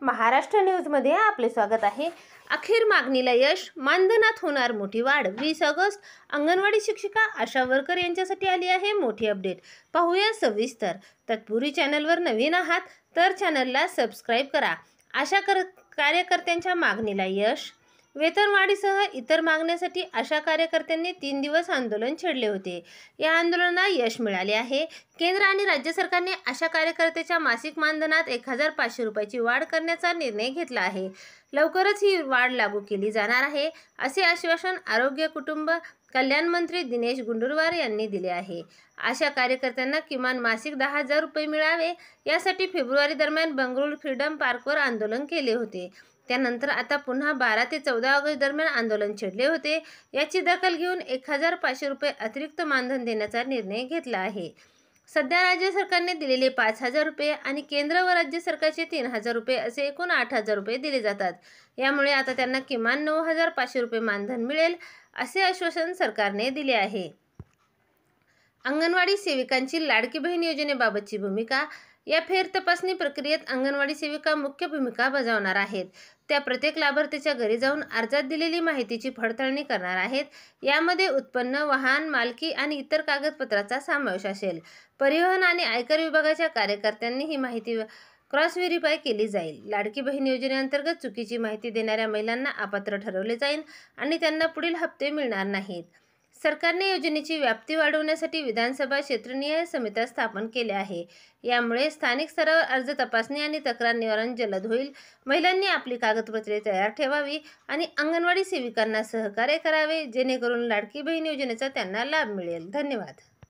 महाराष्ट्र न्यूजमध्ये आपले स्वागत आहे। अखेर मागणीला यश, मानधनात होणार मोठी वाढ। 20 ऑगस्ट अंगणवाडी शिक्षिका आशा वर्कर यांच्यासाठी आली आहे मोठी अपडेट। पाहूया सविस्तर। तत्पूर्वी चॅनलवर नवीन आहात तर चॅनलला सबस्क्राइब करा। आशा कार्यकर्त्यांच्या मागणीला यश। वेतनवाढीसह इतर मागण्यांसाठी आशा कार्यकर्त्यांनी 3 दिवस आंदोलन छेडले होते। या आंदोलनाला यश मिळाले आहे। केंद्र आणि राज्य सरकारने आशा कार्यकर्त्याच्या मासिक मानधनात 1500 रुपयाची वाढ करण्याचा निर्णय घेतला आहे। लवकरच ही वाढ लागू केली जाणार आहे, असे आश्वासन आरोग्य कुटुंब कल्याण मंत्री दिनेश गुंडूरवार यांनी दिले आहे। आशा कार्यकर्त्यांना किमान मासिक 10,000 रुपये मिळावे यासाठी फेब्रुवारी दरम्यान बंगळुरू फ्रीडम पार्कवर आंदोलन केले होते। त्यानंतर आता पुन्हा 12 ते 14 ऑगस्ट दरम्यान आंदोलन छेडले होते। याची दखल घेऊन 1500 रुपये अतिरिक्त मानधन देण्याचा निर्णय घेतला आहे। सध्या राज्य सरकारने दिलेले 5,000 रुपये आणि केंद्र व राज्य सरकारचे 3,000 रुपये असे एकूण 8,000 रुपये दिले जातात। यामुळे आता त्यांना किमान 9,500 रुपये मानधन मिळेल, असे आश्वासन सरकारने दिले आहे। अंगणवाडी सेविकांची लाडकी बहीण योजनेबाबतची भूमिका। या फेर तपासणी प्रक्रियेत अंगणवाडी सेविका मुख्य भूमिका बजावणार आहेत। त्या प्रत्येक लाभार्थीच्या घरी जाऊन अर्जात दिलेली माहितीची पडताळणी करणार आहेत। यामध्ये उत्पन्न, वाहन मालकी आणि इतर कागदपत्रांचा समावेश असेल। परिवहन आणि आयकर विभागाच्या कार्यकर्त्यांनी ही माहिती क्रॉस व्हेरीफाय केली जाईल। लाडकी बहीण योजनेअंतर्गत चुकीची माहिती देणाऱ्या महिलांना अपात्र ठरवले जाईल आणि त्यांना पुढील हप्ते मिळणार नाहीत। सरकारने योजनेची व्याप्ती वाढवण्यासाठी विधानसभा क्षेत्रनिहाय समित्या स्थापन केल्या आहे। यामुळे स्थानिक स्तरावर अर्ज तपासणी आणि तक्रार निवारण जलद होईल। महिलांनी आपली कागदपत्रे तयार ठेवावी आणि अंगणवाडी सेविकांना सहकार्य करावे, जेणेकरून लाडकी बहीण योजनेचा त्यांना लाभ मिळेल। धन्यवाद।